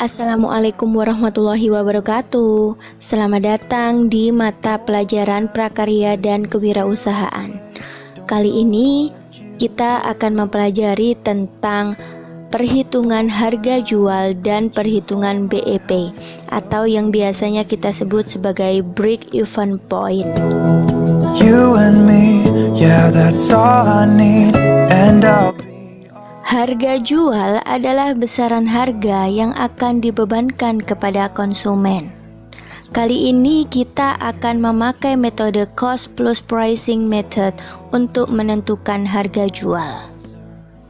Assalamualaikum warahmatullahi wabarakatuh. Selamat datang di mata pelajaran prakarya dan kewirausahaan. Kali ini kita akan mempelajari tentang perhitungan harga jual dan perhitungan BEP atau yang biasanya kita sebut sebagai break-even point. You and me, yeah, that's all I need, and harga jual adalah besaran harga yang akan dibebankan kepada konsumen. Kali ini kita akan memakai metode cost plus pricing method untuk menentukan harga jual.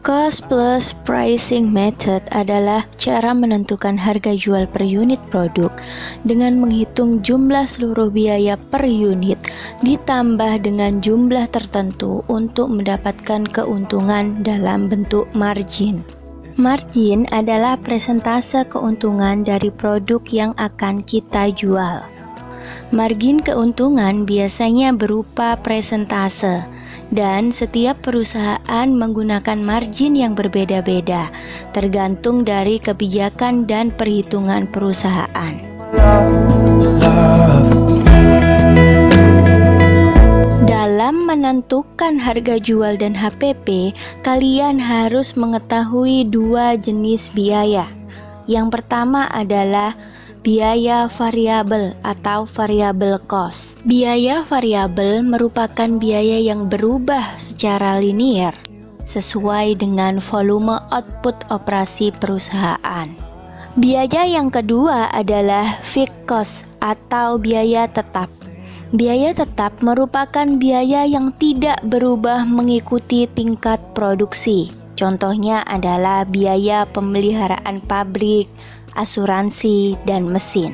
Cost plus pricing method adalah cara menentukan harga jual per unit produk dengan menghitung jumlah seluruh biaya per unit ditambah dengan jumlah tertentu untuk mendapatkan keuntungan dalam bentuk margin. Margin adalah persentase keuntungan dari produk yang akan kita jual. Margin keuntungan biasanya berupa persentase, dan setiap perusahaan menggunakan margin yang berbeda-beda, tergantung dari kebijakan dan perhitungan perusahaan. Dalam menentukan harga jual dan HPP, kalian harus mengetahui dua jenis biaya. Yang pertama adalah biaya variabel atau variable cost. Biaya variabel merupakan biaya yang berubah secara linier sesuai dengan volume output operasi perusahaan. Biaya yang kedua adalah fixed cost atau biaya tetap. Biaya tetap merupakan biaya yang tidak berubah mengikuti tingkat produksi. Contohnya adalah biaya pemeliharaan pabrik, asuransi, dan mesin.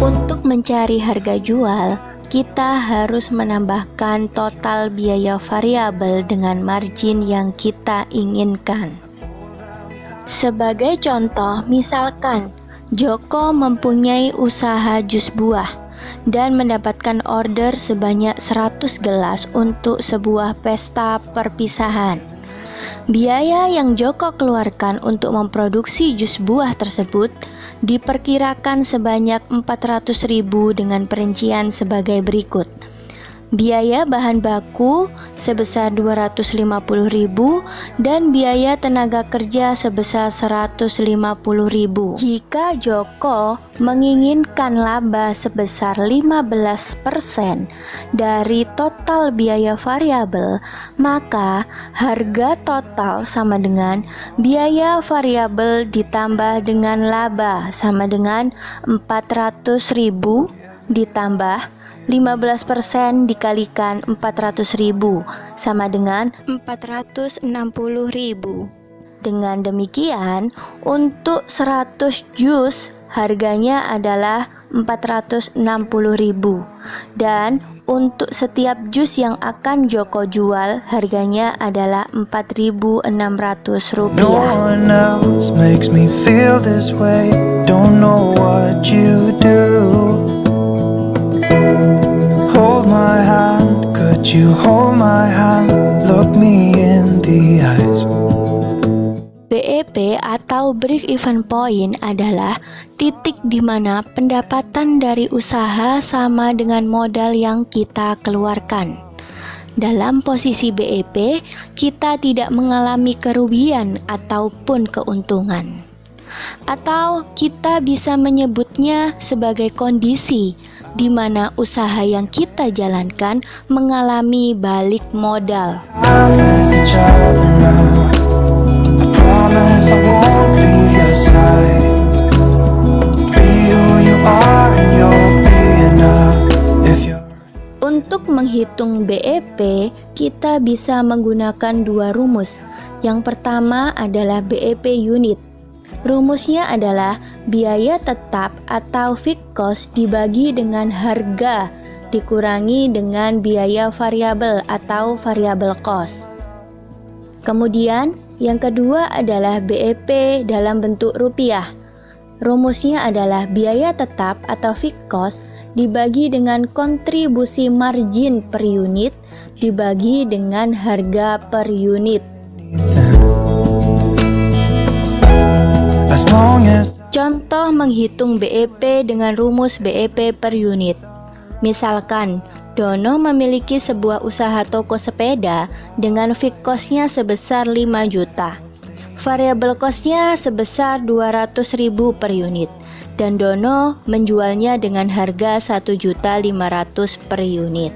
Untuk mencari harga jual, kita harus menambahkan total biaya variabel dengan margin yang kita inginkan. Sebagai contoh, misalkan Joko mempunyai usaha jus buah dan mendapatkan order sebanyak 100 gelas untuk sebuah pesta perpisahan. Biaya yang Joko keluarkan untuk memproduksi jus buah tersebut diperkirakan sebanyak 400.000 dengan perincian sebagai berikut. Biaya bahan baku sebesar 250.000 dan biaya tenaga kerja sebesar 150.000. Jika Joko menginginkan laba sebesar 15% dari total biaya variabel, maka harga total sama dengan biaya variabel ditambah dengan laba sama dengan 400.000 ditambah 15% dikalikan 400.000 sama dengan 460.000. Dengan demikian, untuk 100 jus harganya adalah 460.000 dan untuk setiap jus yang akan Joko jual harganya adalah 4.600 rupiah. No one else makes me feel this way. Don't know what you do. Hold my hand, could you hold my hand? Look me in the eyes. BEP atau break-even point adalah titik di mana pendapatan dari usaha sama dengan modal yang kita keluarkan. Dalam posisi BEP, kita tidak mengalami kerugian ataupun keuntungan. Atau kita bisa menyebutnya sebagai kondisi di mana usaha yang kita jalankan mengalami balik modal. Untuk menghitung BEP, kita bisa menggunakan dua rumus. Yang pertama adalah BEP unit. Rumusnya adalah biaya tetap atau fixed cost dibagi dengan harga dikurangi dengan biaya variabel atau variable cost. Kemudian yang kedua adalah BEP dalam bentuk rupiah. Rumusnya adalah biaya tetap atau fixed cost dibagi dengan kontribusi margin per unit dibagi dengan harga per unit. Contoh menghitung BEP dengan rumus BEP per unit. Misalkan, Dono memiliki sebuah usaha toko sepeda dengan fixed cost-nya sebesar 5 juta. Variable cost-nya sebesar 200.000 per unit. Dan Dono menjualnya dengan harga 1.500.000 per unit.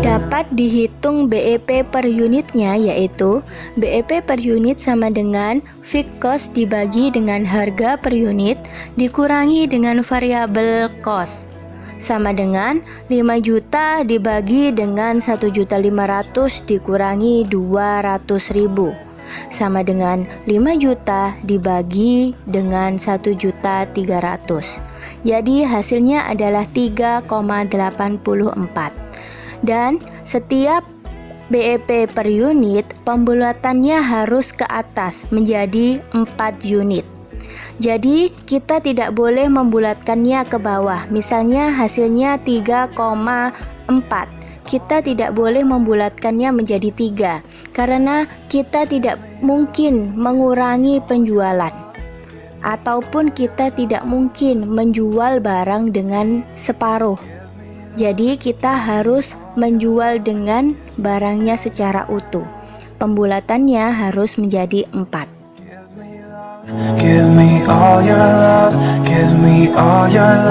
Dapat dihitung BEP per unitnya, yaitu BEP per unit sama dengan fixed cost dibagi dengan harga per unit dikurangi dengan variable cost, sama dengan 5 juta dibagi dengan 1.500.000 dikurangi 200.000, sama dengan 5 juta dibagi dengan 1.300.000. Jadi hasilnya adalah 3,84. Dan setiap BEP per unit pembulatannya harus ke atas menjadi 4 unit. Jadi kita tidak boleh membulatkannya ke bawah. Misalnya hasilnya 3,4. Kita tidak boleh membulatkannya menjadi 3 karena kita tidak mungkin mengurangi penjualan. Ataupun kita tidak mungkin menjual barang dengan separuh. Jadi kita harus menjual dengan barangnya secara utuh. Pembulatannya harus menjadi 4.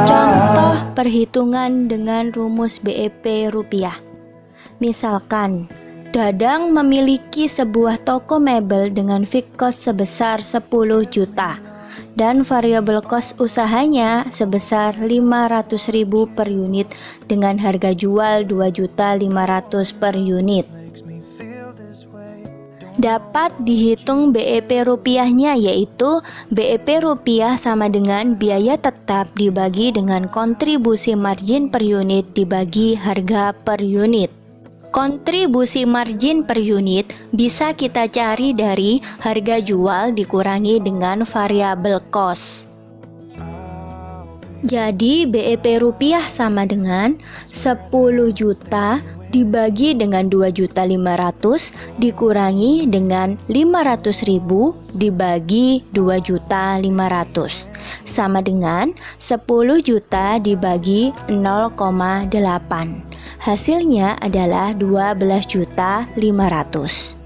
Contoh perhitungan dengan rumus BEP rupiah. Misalkan, Dadang memiliki sebuah toko mebel dengan fixed cost sebesar 10 juta dan variable cost usahanya sebesar 500.000 per unit dengan harga jual 2.500.000 per unit. Dapat dihitung BEP rupiahnya, yaitu BEP rupiah sama dengan biaya tetap dibagi dengan kontribusi margin per unit dibagi harga per unit. Kontribusi margin per unit bisa kita cari dari harga jual dikurangi dengan variable cost. Jadi BEP rupiah sama dengan 10 juta dibagi dengan 2.500.000 dikurangi dengan 500.000 dibagi 2.500.000 sama dengan 10 juta dibagi 0,8. Hasilnya adalah 12.500.000.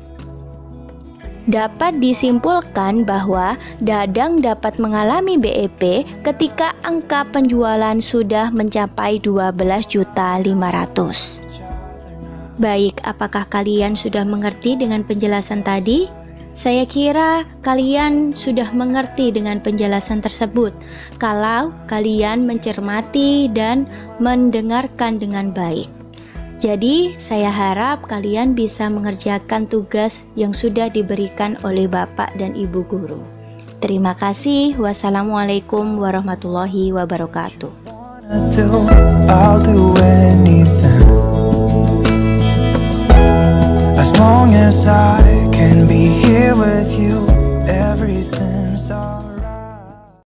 Dapat disimpulkan bahwa Dadang dapat mengalami BEP ketika angka penjualan sudah mencapai 12.500.000. Baik, apakah kalian sudah mengerti dengan penjelasan tadi? Saya kira kalian sudah mengerti dengan penjelasan tersebut kalau kalian mencermati dan mendengarkan dengan baik. Jadi, saya harap kalian bisa mengerjakan tugas yang sudah diberikan oleh Bapak dan Ibu guru. Terima kasih. Wassalamualaikum warahmatullahi wabarakatuh. I'll do anything as long as I can be here with you, everything.